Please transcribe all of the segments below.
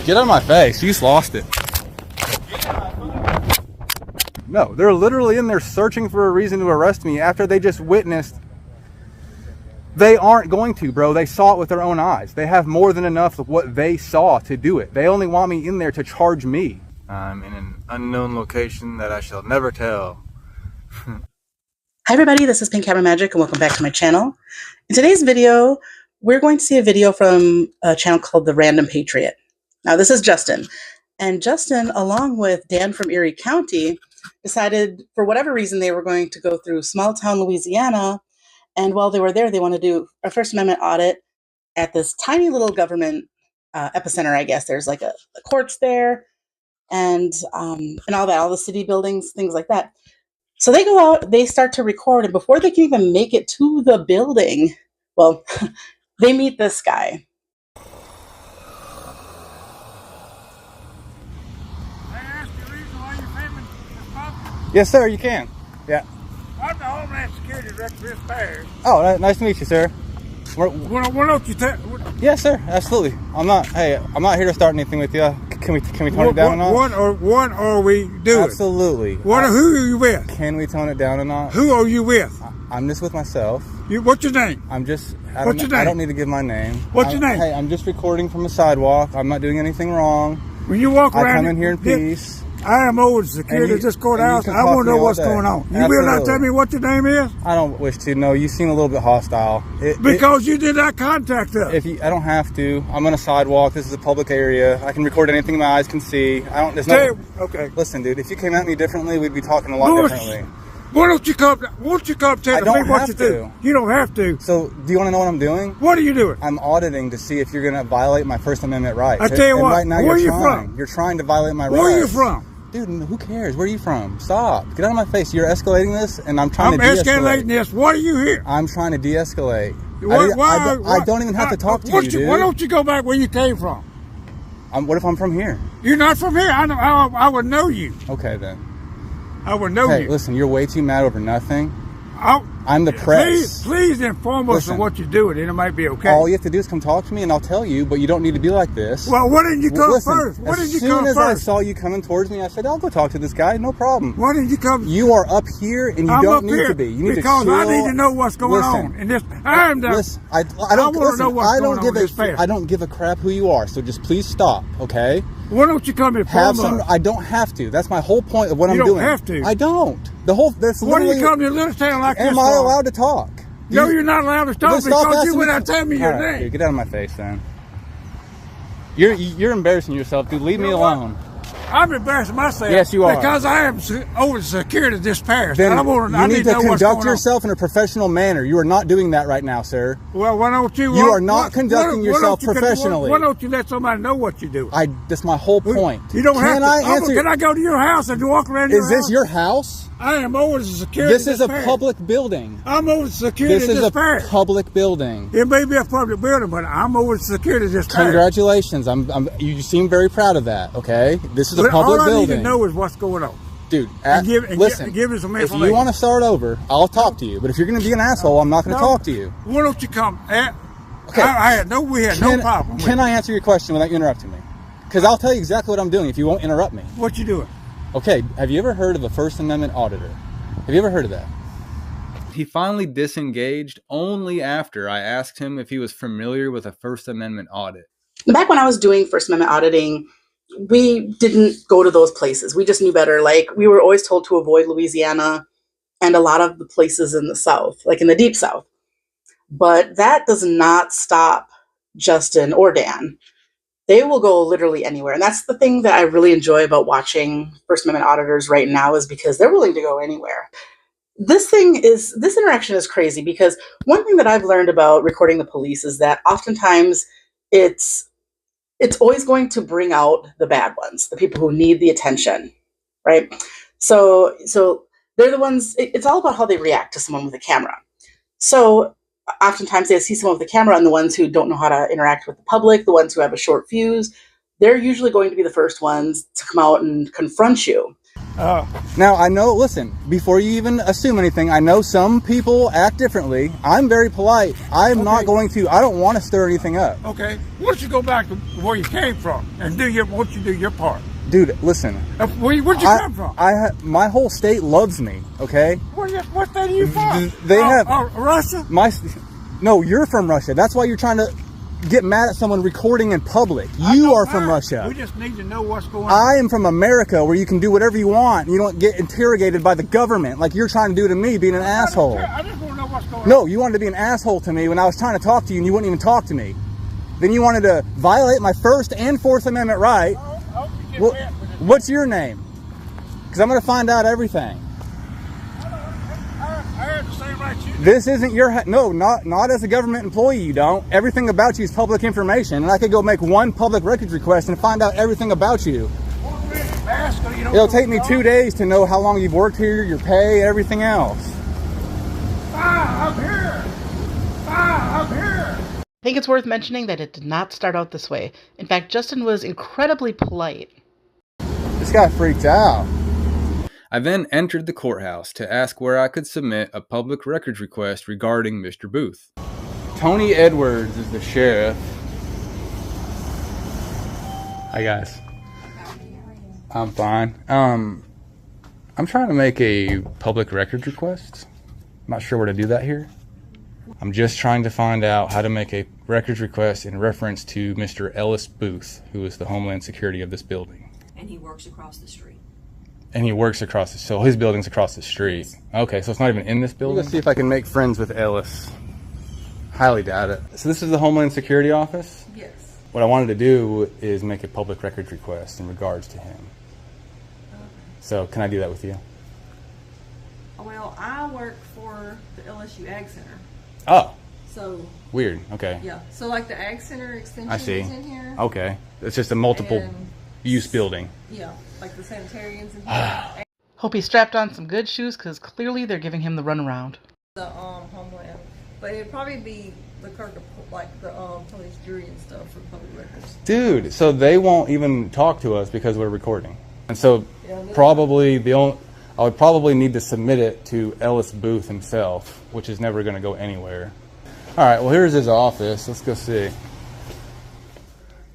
Get out of my face. You just lost it. No, they're literally in there searching for a reason to arrest me after they just witnessed. They aren't going to, bro. They saw it with their own eyes. They have more than enough of what they saw to do it. They only want me in there to charge me. I'm in an unknown location that I shall never tell. Hi everybody, this is Pink Camera Magic and welcome back to my channel. In today's video, we're going to see a video from a channel called The Random Patriot. Now this is Justin. And Justin, along with Dan from Erie County, decided for whatever reason they were going to go through small town Louisiana. And while they were there, they want to do a First Amendment audit at this tiny little government epicenter, I guess. There's like a courts there and all that, all the city buildings, things like that. So they go out, they start to record, and before they can even make it to the building, well, they meet this guy. Yes, sir, you can. Yeah. I'm the Homeland Security Director for this parish. Oh, nice to meet you, sir. Why don't you tell? Yes, sir, absolutely. I'm not here to start anything with you. Can we tone it down a notch? What are we doing? Absolutely. Who are you with? Can we tone it down a notch? Who are you with? I'm just with myself. What's your name? What's your name? I don't need to give my name. What's your name? Hey, I'm just recording from the sidewalk. I'm not doing anything wrong. When you walk around, I come in here in peace. I am over the security of this courthouse. I want to know what's going on. You will not tell me what your name is? I don't wish to. No, you seem a little bit hostile. Because you did not contact us. I don't have to. I'm on a sidewalk. This is a public area. I can record anything my eyes can see. Okay. Listen, dude, if you came at me differently, we'd be talking a lot differently. Why don't you come tell me what you do? You don't have to. So, do you want to know what I'm doing? What are you doing? I'm auditing to see if you're going to violate my First Amendment rights. I tell you what, right now where are you from? You're trying to violate my rights. Where are you from? Dude, who cares? Where are you from? Stop. Get out of my face. You're escalating this, and I'm trying to de-escalate. I'm escalating this. What are you here? I'm trying to de-escalate. I don't even have to talk to you, dude. Why don't you go back where you came from? What if I'm from here? You're not from here. I would know you. Okay, then. I would know you. Hey, listen, you're way too mad over nothing. I'm the press. Please inform us of what you're doing, and it might be okay. All you have to do is come talk to me, and I'll tell you, but you don't need to be like this. Well, why didn't you come first? As soon as I saw you coming towards me, I said, I'll go talk to this guy, no problem. Why didn't you come? You are up here, and you don't need to be. You need to chill. Because I need to know what's going on. And I want to know what's going on in this parish. I don't give a crap who you are, so just please stop, okay? Why don't you come and inform us? I don't have to. That's my whole point of what I'm doing. You don't have to. I don't. Why do you come to a little town like this? Am I allowed to talk? No, you're not allowed to talk because you would not tell me your name. Dude, get out of my face, then. You're embarrassing yourself, dude. Leave me alone. I'm embarrassing myself. Yes, you are. Because I am over the security of this parish. Then you need to conduct yourself in a professional manner. You are not doing that right now, sir. Well, why don't you? You are not conducting yourself professionally. Why don't you let somebody know what you do? That's my whole point. You don't have to. Can I go to your house and walk around your house? Is this your house? I am over the security of this parish. This is a public building. I'm over the security of this parish. This is a public building. It may be a public building, but I'm over the security of this parish. Congratulations. You seem very proud of that, okay? This is a public building. All I need to know is what's going on. Dude, listen, give me some information. If you want to start over, I'll talk to you. But if you're going to be an asshole, I'm not going to talk to you. Why don't you come? Okay. We had no problem. Can I answer your question without you interrupting me? Because I'll tell you exactly what I'm doing if you won't interrupt me. What you doing? Okay, have you ever heard of a First Amendment auditor? Have you ever heard of that? He finally disengaged only after I asked him if he was familiar with a First Amendment audit. Back when I was doing First Amendment auditing, we didn't go to those places. We just knew better. Like, we were always told to avoid Louisiana and a lot of the places in the South, like in the Deep South. But that does not stop Justin or Dan. They will go literally anywhere. And that's the thing that I really enjoy about watching First Amendment auditors right now, is because they're willing to go anywhere. This interaction is crazy, because one thing that I've learned about recording the police is that oftentimes it's always going to bring out the bad ones, the people who need the attention, right? So they're the ones, it's all about how they react to someone with a camera. So oftentimes they see someone with a camera, and the ones who don't know how to interact with the public, the ones who have a short fuse, they're usually going to be the first ones to come out and confront you. Now, I know, listen, before you even assume anything, I know some people act differently. I'm very polite. I'm not going to, I don't want to stir anything up. Okay. Why don't you go back to where you came from and why don't you do your part? Dude, listen. Where'd you come from? My whole state loves me, okay? What state are you from? They have... Russia? No, you're from Russia. That's why you're trying to get mad at someone recording in public. You are from Russia. We just need to know what's going on. I am from America, where you can do whatever you want. You don't get interrogated by the government like you're trying to do to me, being an asshole. I just want to know what's going on. No, you wanted to be an asshole to me when I was trying to talk to you and you wouldn't even talk to me. Then you wanted to violate my First and Fourth Amendment right. What's your name? Because I'm going to find out everything. I heard the same right you. This isn't your... No, not as a government employee, you don't. Everything about you is public information, and I could go make one public records request and find out everything about you. It'll take me 2 days to know how long you've worked here, your pay, everything else. I'm here. I'm here. I think it's worth mentioning that it did not start out this way. In fact, Justin was incredibly polite. This guy freaked out. I then entered the courthouse to ask where I could submit a public records request regarding Mr. Boothe. Tony Edwards is the sheriff. Hi guys. I'm fine. I'm trying to make a public records request. I'm not sure where to do that here. I'm just trying to find out how to make a records request in reference to Mr. Ellis Boothe, who is the Homeland Security of this building. And he works across the street. And he works across the... So his building's across the street. Okay, so it's not even in this building? Let's see if I can make friends with Ellis. Highly doubt it. So this is the Homeland Security office? Yes. What I wanted to do is make a public records request in regards to him. So can I do that with you? Well, I work for the LSU Ag Center. Oh. So. Weird. Okay. Yeah. So like the Ag Center extension I see. is in here. Okay. It's just a multiple use building. Yeah. Like the sanitarians in here. Hope he strapped on some good shoes, because clearly they're giving him the runaround. The Homeland. But it'd probably be the clerk of, like the police jury and stuff for public records. Dude, so they won't even talk to us because we're recording. And so probably I would probably need to submit it to Ellis Boothe himself, which is never going to go anywhere. All right, well, here's his office. Let's go see.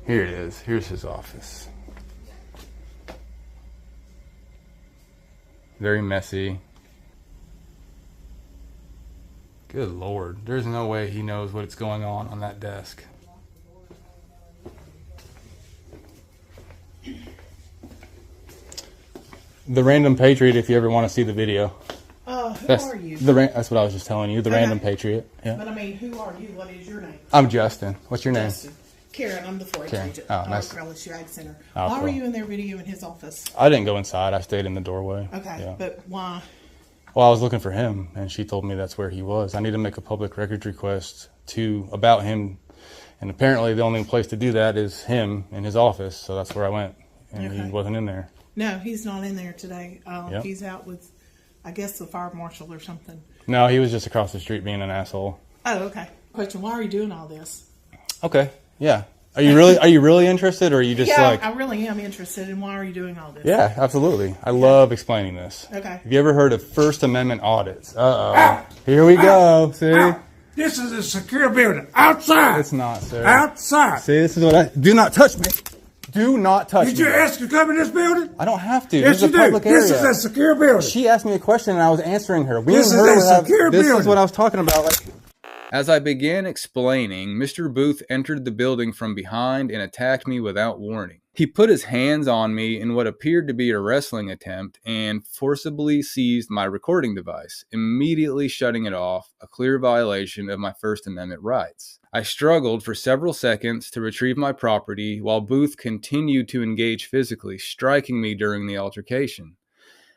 Here it is. Here's his office. Very messy. Good Lord. There's no way he knows what's going on that desk. The Random Patriot, if you ever want to see the video. Who are you? That's what I was just telling you. The Random Patriot. Yeah. But I mean, who are you? What is your name? I'm Justin. What's your name? Justin. Karen, I'm the 4-H agent. Oh, nice. LSU Ag Center. Oh, why cool. were you in their video in his office? I didn't go inside. I stayed in the doorway. Okay, Yeah. but why? Well, I was looking for him, and she told me that's where he was. I need to make a public records request about him, and apparently the only place to do that is him in his office, so that's where I went, and he wasn't in there. No, he's not in there today. Yep. He's out with, I guess, the fire marshal or something. No, he was just across the street being an asshole. Oh, okay. Question, why are you doing all this? Okay, yeah. Are you really interested, or are you just like... I really am interested in why are you doing all this? Yeah, absolutely. I love explaining this. Okay. Have you ever heard of First Amendment audits? Uh-oh. Here we go. See? This is a secure building. Outside. It's not, sir. Outside. See, this is what do not touch me. Do not touch me. Did you ask to come in this building? I don't have to. Yes, This is a public area. This is a secure building. She asked me a question and I was answering her. This is a secure building. This is what I was talking about. Like, As I began explaining, Mr. Boothe entered the building from behind and attacked me without warning. He put his hands on me in what appeared to be a wrestling attempt and forcibly seized my recording device, immediately shutting it off, a clear violation of my First Amendment rights. I struggled for several seconds to retrieve my property while Boothe continued to engage physically, striking me during the altercation.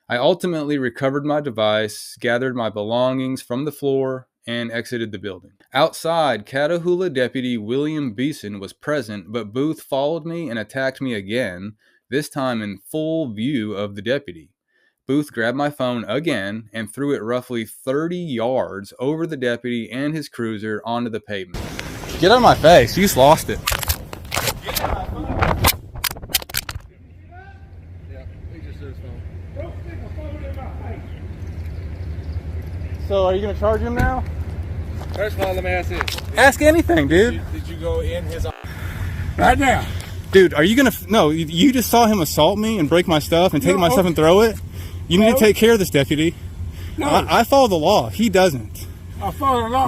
I ultimately recovered my device, gathered my belongings from the floor, and exited the building. Outside, Catahoula Deputy William Beeson was present, but Boothe followed me and attacked me again, this time in full view of the deputy. Boothe grabbed my phone again and threw it roughly 30 yards over the deputy and his cruiser onto the pavement. get out of my face. You just lost it. Yeah, he just threw his phone. So are you gonna charge him now? First of all, let me ask this. Ask anything, dude. Did you go in his right now? Dude, are you gonna? No, you just saw him assault me and break my stuff and take my stuff and throw it. You need to take care of this, deputy. No. I follow the law. He doesn't. I follow the law.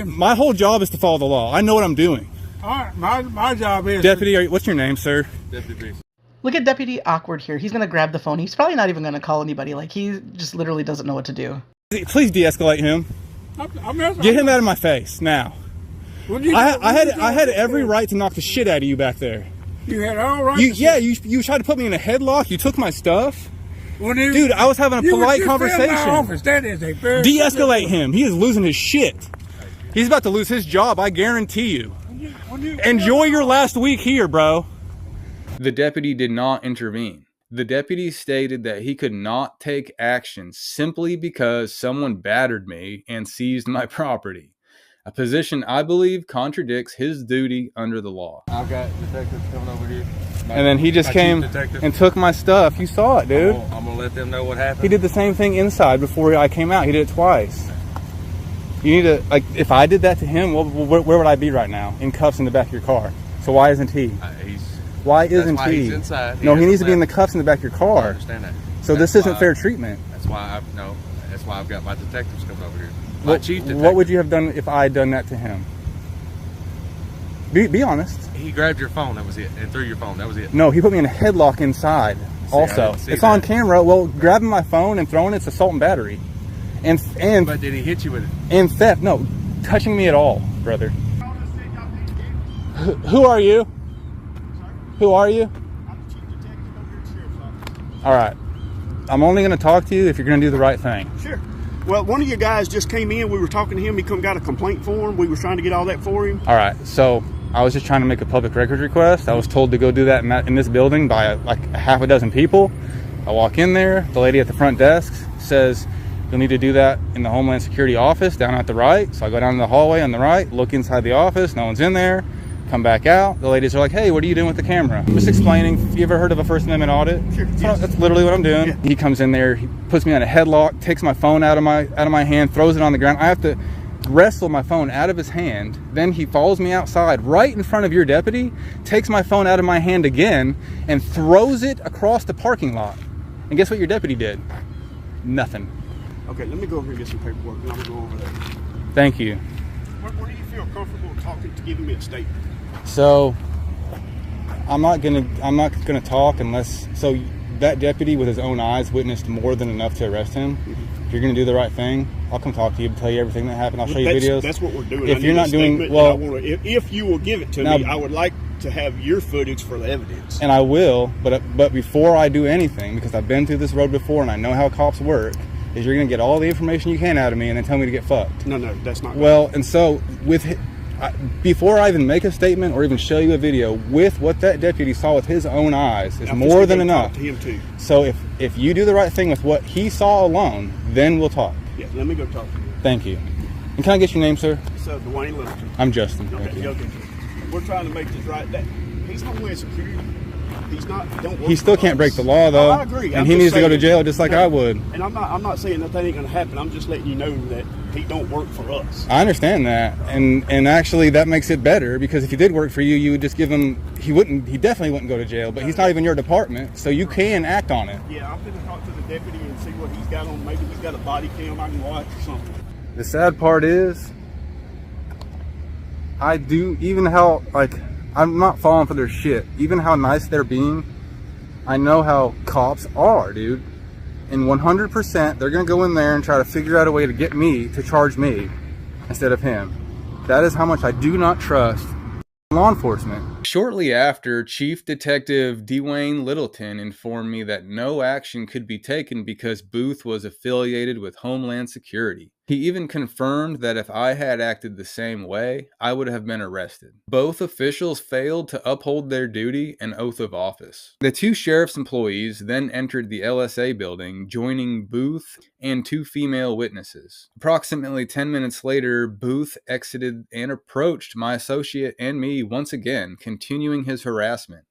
My whole job is to follow the law. I know what I'm doing. All right, my job is Deputy, what's your name, sir? Deputy. Look at Deputy Awkward here. He's going to grab the phone. He's probably not even going to call anybody. Like, he just literally doesn't know what to do. Please de-escalate him. Get him out of my face now. I had every right to knock the shit out of you back there. You had all right. You tried to put me in a headlock. You took my stuff. Well, dude, I was having a polite conversation. That is a very de-escalate him. He is losing his shit. He's about to lose his job. I guarantee you. Enjoy your last week here, bro. The deputy did not intervene. The deputy stated that he could not take action simply because someone battered me and seized my property. A position I believe contradicts his duty under the law. I've got detectives coming over here. And then he just came and took my stuff. You saw it, dude. I'm going to let them know what happened. He did the same thing inside before I came out. He did it twice. You need to, like, if I did that to him, where would I be right now? In cuffs in the back of your car. So why isn't he? Why isn't he? He's inside. No, he needs to be in the cuffs in the back of your car. I understand that. So this isn't fair treatment. That's why I've got my detectives coming over here. What would you have done if I had done that to him? Be honest. He grabbed your phone, that was it, and threw your phone, that was it. No, he put me in a headlock inside. Also, it's on camera. Well, grabbing my phone and throwing it's assault and battery, and but did he hit you with it? And theft? No, touching me at all, brother. Who are you? Who are you? I'm the chief detective over here at the sheriff's office. All right. I'm only going to talk to you if you're going to do the right thing. Sure. Well, one of you guys just came in. We were talking to him. He got a complaint form. We were trying to get all that for him. All right. So I was just trying to make a public records request. I was told to go do that in this building by like a half a dozen people. I walk in there. The lady at the front desk says, you'll need to do that in the Homeland Security office down at the right. So I go down to the hallway on the right, look inside the office. No one's in there. Come back out. The ladies are like, hey, what are you doing with the camera? I'm just explaining. You ever heard of a First Amendment audit? Sure. That's literally what I'm doing. Yeah. He comes in there, he puts me on a headlock, takes my phone out of my hand, throws it on the ground. I have to wrestle my phone out of his hand. Then he follows me outside right in front of your deputy, takes my phone out of my hand again, and throws it across the parking lot. And guess what your deputy did? Nothing. Okay, let me go over here and get some paperwork, and I'm going to go over there. Thank you. Where do you feel comfortable talking to giving me a statement? So I'm not gonna talk unless that deputy with his own eyes witnessed more than enough to arrest him. Mm-hmm. If you're gonna do the right thing, I'll come talk to you, tell you everything that happened. I'll show you videos. That's what we're doing. If you're not doing well, if you will give it to me, I would like to have your footage for the evidence. And I will, but before I do anything, because I've been through this road before and I know how cops work, is you're gonna get all the information you can out of me and then tell me to get fucked. No, that's not. Well, and so before I even make a statement or even show you a video, with what that deputy saw with his own eyes is more than enough. To him too. So if you do the right thing with what he saw alone, then we'll talk. Yeah, let me go talk to you. Thank you. And can I get your name, sir? So Dwayne Littleton. I'm Justin. Okay. We're trying to make this right. He's Homeland Security. He's not. He still can't break the law, though. I agree. And he needs to go to jail just like I would. And I'm not saying that ain't going to happen. I'm just letting you know that he don't work for us. I understand that, and actually that makes it better, because if he did work for you, you would just give him. He definitely wouldn't go to jail. But he's not even your department, so you can act on it. Yeah, I'm going to talk to the deputy and see what he's got on. Maybe he's got a body cam I can watch or something. The sad part is, I'm not falling for their shit. Even how nice they're being, I know how cops are, dude. And 100%, they're going to go in there and try to figure out a way to get me to charge me instead of him. That is how much I do not trust law enforcement. Shortly after, Chief Detective Dwayne Littleton informed me that no action could be taken because Boothe was affiliated with Homeland Security. He even confirmed that if I had acted the same way, I would have been arrested. Both officials failed to uphold their duty and oath of office. The two sheriff's employees then entered the LSA building, joining Boothe and two female witnesses. Approximately 10 minutes later, Boothe exited and approached my associate and me once again, continuing his harassment.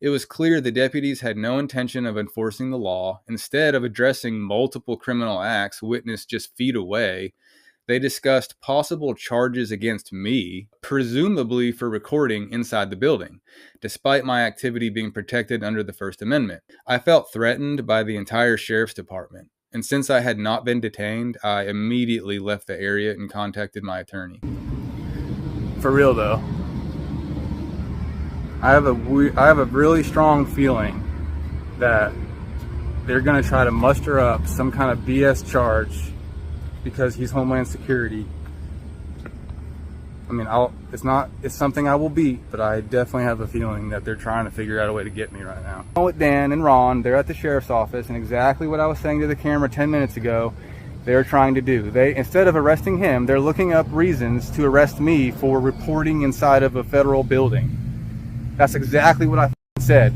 It was clear the deputies had no intention of enforcing the law. Instead of addressing multiple criminal acts witnessed just feet away, they discussed possible charges against me, presumably for recording inside the building, despite my activity being protected under the First Amendment. I felt threatened by the entire sheriff's department, and since I had not been detained, I immediately left the area and contacted my attorney. For real though, I have a really strong feeling that they're going to try to muster up some kind of BS charge because he's Homeland Security. I mean, it's something I will beat, but I definitely have a feeling that they're trying to figure out a way to get me right now. With Dan and Ron, they're at the sheriff's office, and exactly what I was saying to the camera 10 minutes ago, they're trying to do. Instead of arresting him, they're looking up reasons to arrest me for reporting inside of a federal building. That's exactly what I said.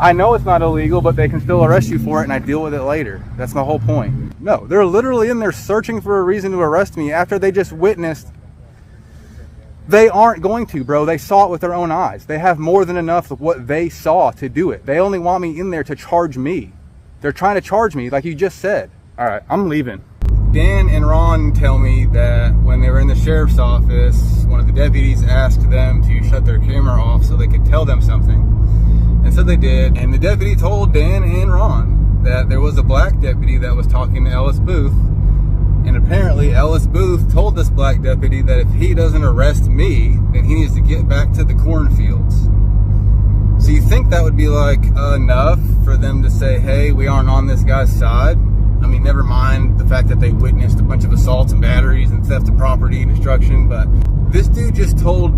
I know it's not illegal, but they can still arrest you for it, and I deal with it later. That's the whole point. No, they're literally in there searching for a reason to arrest me after they just witnessed. They aren't going to, bro. They saw it with their own eyes. They have more than enough of what they saw to do it. They only want me in there to charge me. They're trying to charge me, like you just said. All right, I'm leaving. Dan and Ron tell me that when they were in the sheriff's office, one of the deputies asked them to shut their camera off so they could tell them something. And so they did. And the deputy told Dan and Ron that there was a black deputy that was talking to Ellis Boothe. And apparently Ellis Boothe told this black deputy that if he doesn't arrest me, then he needs to get back to the cornfields. So you think that would be like enough for them to say, hey, we aren't on this guy's side? I mean, never mind the fact that they witnessed a bunch of assaults and batteries and theft of property and destruction, but this dude just told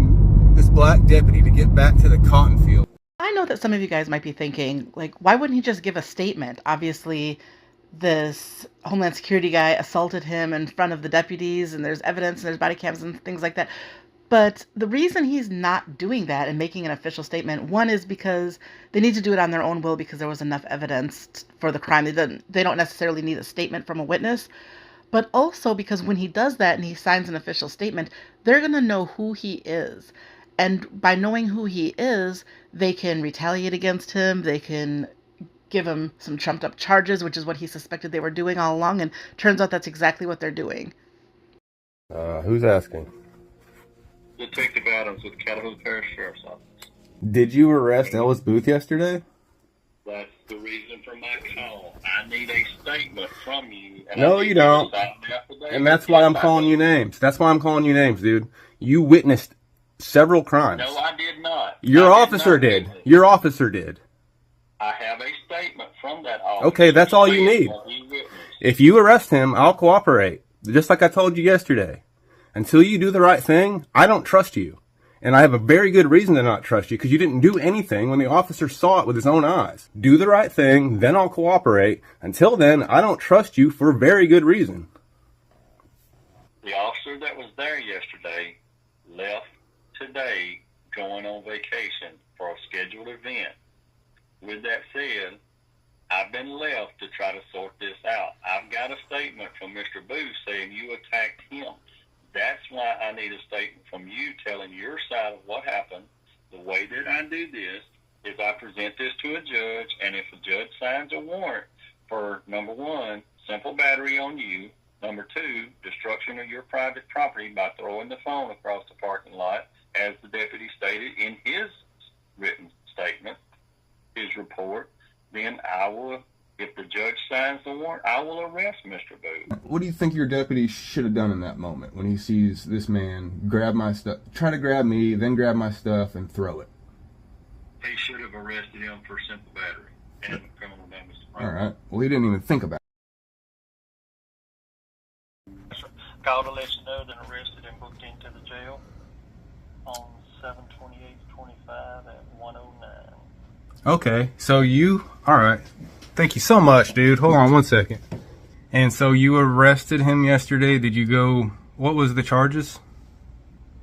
this black deputy to get back to the cotton field. I know that some of you guys might be thinking, like, why wouldn't he just give a statement? Obviously, this Homeland Security guy assaulted him in front of the deputies, and there's evidence and there's body cams and things like that. But the reason he's not doing that and making an official statement, one is because they need to do it on their own will because there was enough evidence for the crime. They don't necessarily need a statement from a witness. But also because when he does that and he signs an official statement, they're going to know who he is. And by knowing who he is, they can retaliate against him. They can give him some trumped up charges, which is what he suspected they were doing all along. And turns out that's exactly what they're doing. Who's asking? Detective Adams with the Catahoula Parish Sheriff's Office. Did you arrest Ellis Boothe yesterday? That's the reason for my call. I need a statement from you. No, you don't. And that's why I'm calling you names. That's why I'm calling you names, dude. You witnessed several crimes. No, I did not. Your officer did. Your officer did. I have a statement from that officer. Okay, that's all you need. If you arrest him, I'll cooperate. Just like I told you yesterday. Until you do the right thing, I don't trust you. And I have a very good reason to not trust you because you didn't do anything when the officer saw it with his own eyes. Do the right thing, then I'll cooperate. Until then, I don't trust you for a very good reason. The officer that was there yesterday left today going on vacation for a scheduled event. With that said, I've been left to try to sort this out. I've got a statement from Mr. Boothe saying you attacked him. That's why I need a statement from you telling your side of what happened. The way that I do this is I present this to a judge, and if a judge signs a warrant for, number one, simple battery on you, number two, destruction of your private property by throwing the phone across the parking lot, as the deputy stated in his written statement, his report, then I will, if the judge signs the warrant, I will arrest Mr. Boothe. What do you think your deputy should have done in that moment when he sees this man grab my stuff, try to grab me, then grab my stuff and throw it? He should have arrested him for simple battery and criminal damage to property. All right. Well, he didn't even think about it. Called to let you know, then arrested and booked into the jail on 7/28/25 at 1:09. Okay, so all right. Thank you so much, dude. Hold on one second. And so you arrested him yesterday. Did you go, what was the charges?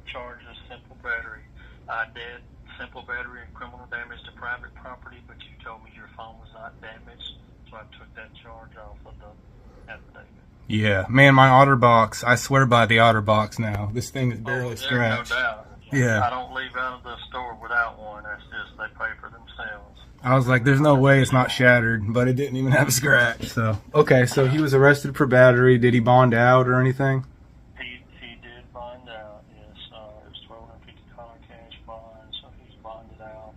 Charges simple battery. I did simple battery and criminal damage to private property, but you told me your phone was not damaged, so I took that charge off of the affidavit. Yeah, man, my OtterBox, I swear by the OtterBox now. This thing is barely scratched. No doubt. Yeah. I don't leave out of the store without one. That's just, they pay for themselves. I was like, there's no way it's not shattered, but it didn't even have a scratch. So, okay, so he was arrested for battery. Did he bond out or anything? He did bond out, yes. It was $1,250 cash bond, so he's bonded out.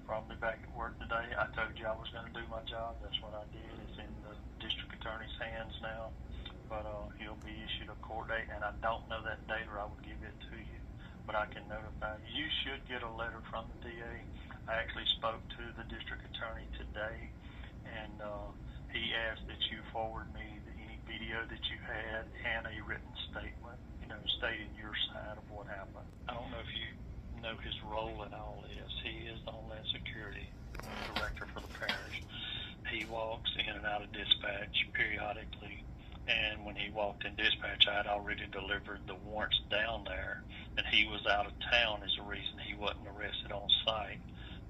Probably back at work today. I told you I was going to do my job. That's what I did. It's in the district attorney's hands now. But he'll be issued a court date, and I don't know that date, or I would give it to you. But I can notify you. You should get a letter from the DA. I actually spoke to the district attorney today, and he asked that you forward me any video that you had and a written statement, stating your side of what happened. I don't know if you know his role in all this. He is the Homeland Security Director for the parish. He walks in and out of dispatch periodically, and when he walked in dispatch, I had already delivered the warrants down there, and he was out of town is the reason he wasn't arrested on site.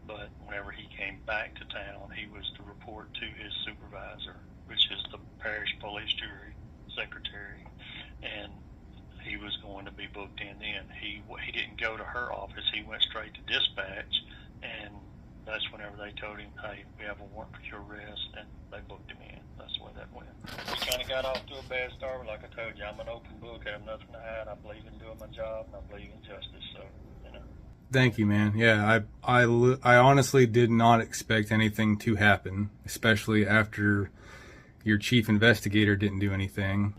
But whenever he came back to town, he was to report to his supervisor, which is the parish police jury secretary, and he was going to be booked in then. He didn't go to her office. He went straight to dispatch, and that's whenever they told him, hey, we have a warrant for your arrest, and they booked him in. That's the way that went. We kind of got off to a bad start, but like I told you, I'm an open book. I have nothing to hide. I believe in doing my job, and I believe in justice, so, Thank you, man. Yeah, I honestly did not expect anything to happen, especially after your chief investigator didn't do anything.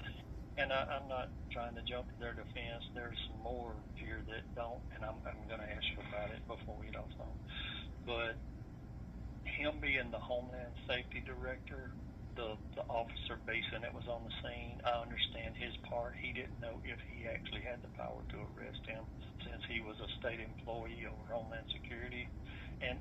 And I'm not trying to jump to their defense. There's some more here that don't, and I'm going to ask you about it before we get off the phone. But him being the Homeland Safety Director, the officer Beeson that was on the scene, I understand his part. He didn't know if he actually had the power to arrest him since he was a state employee over Homeland Security. And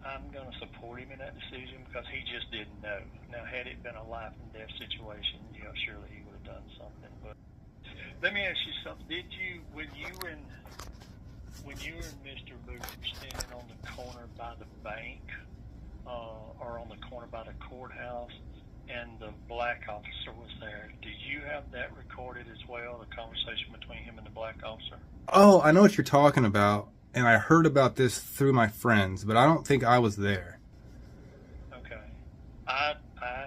I'm going to support him in that decision because he just didn't know. Now, had it been a life and death situation, surely he would have done something. But let me ask you something. When you and Mr. Boothe were standing on the corner by the bank, or on the corner by the courthouse, and the black officer was there, do you have that recorded as well, the conversation between him and the black officer? Oh, I know what you're talking about, and I heard about this through my friends, but I don't think I was there. Okay. I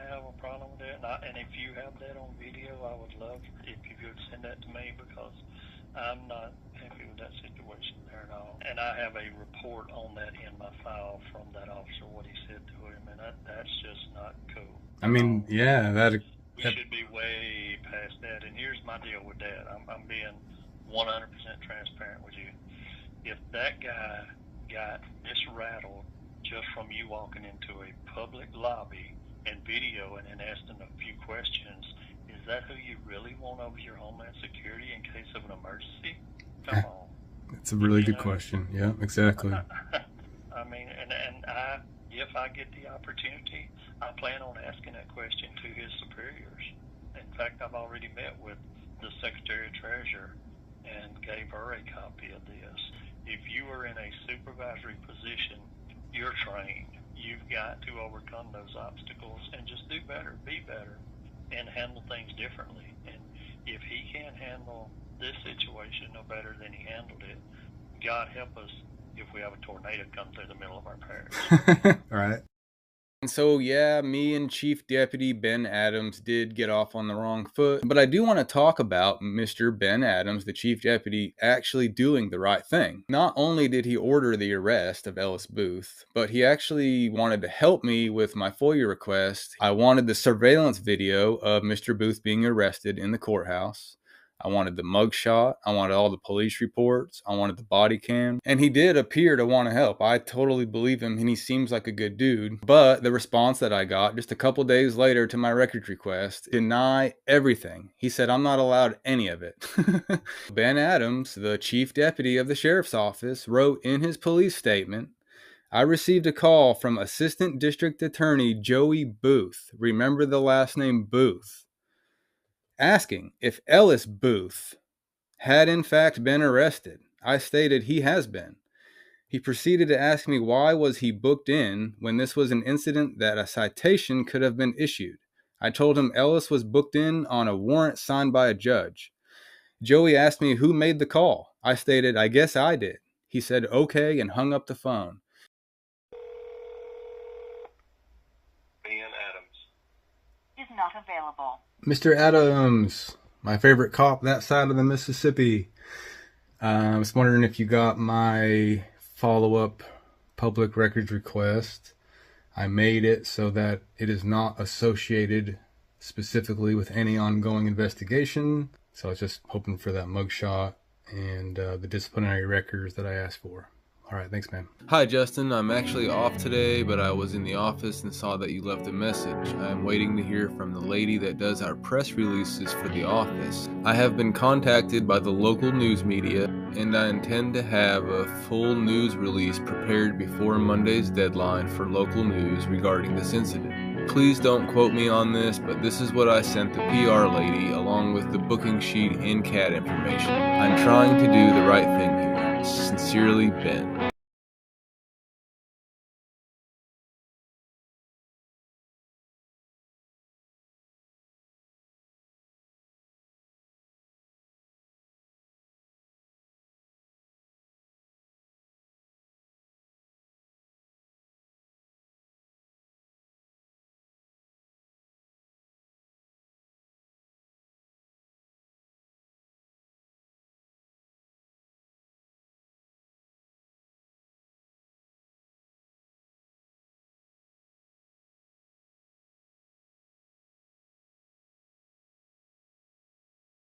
have a problem with that, and if you have that on video, I would love if you could send that to me, because I'm not happy with that situation there at all. And I have a report on that in my file from that officer, what he said to him, and that's just not cool. I mean, yeah, we should be way past that. And here's my deal with that. I'm being 100% transparent with you. If that guy got this rattled just from you walking into a public lobby and videoing and asking a few questions, is that who you really want over your Homeland Security in case of an emergency? Come on. That's a really good question. Yeah, exactly. I mean, and if I get the opportunity, I plan on asking that question to his superiors. In fact, I've already met with the Secretary of Treasury and gave her a copy of this. If you are in a supervisory position, you're trained. You've got to overcome those obstacles and just do better, be better, and handle things differently. And if he can't handle this situation no better than he handled it, God help us if we have a tornado come through the middle of our parish. Right. And so, yeah, me and Chief Deputy Ben Adams did get off on the wrong foot, but I do want to talk about Mr. Ben Adams, the Chief Deputy, actually doing the right thing. Not only did he order the arrest of Ellis Boothe, but he actually wanted to help me with my FOIA request. I wanted the surveillance video of Mr. Boothe being arrested in the courthouse. I wanted the mugshot. I wanted all the police reports. I wanted the body cam. And he did appear to want to help. I totally believe him, and he seems like a good dude. But the response that I got just a couple days later to my records request denied everything. He said, I'm not allowed any of it. Ben Adams, the chief deputy of the sheriff's office, wrote in his police statement, I received a call from Assistant District Attorney Joey Boothe. Remember the last name Boothe. Asking if Ellis Boothe had in fact been arrested. I stated he has been. He proceeded to ask me why was he booked in when this was an incident that a citation could have been issued. I told him Ellis was booked in on a warrant signed by a judge. Joey asked me who made the call. I stated, I guess I did. He said okay and hung up the phone. Ben Adams is not available. Mr. Adams, my favorite cop that side of the Mississippi. I was wondering if you got my follow-up public records request. I made it so that it is not associated specifically with any ongoing investigation. So I was just hoping for that mugshot and the disciplinary records that I asked for. All right, thanks, man. Hi, Justin. I'm actually off today, but I was in the office and saw that you left a message. I'm waiting to hear from the lady that does our press releases for the office. I have been contacted by the local news media, and I intend to have a full news release prepared before Monday's deadline for local news regarding this incident. Please don't quote me on this, but this is what I sent the PR lady along with the booking sheet and CAD information. I'm trying to do the right thing here. Sincerely, Ben.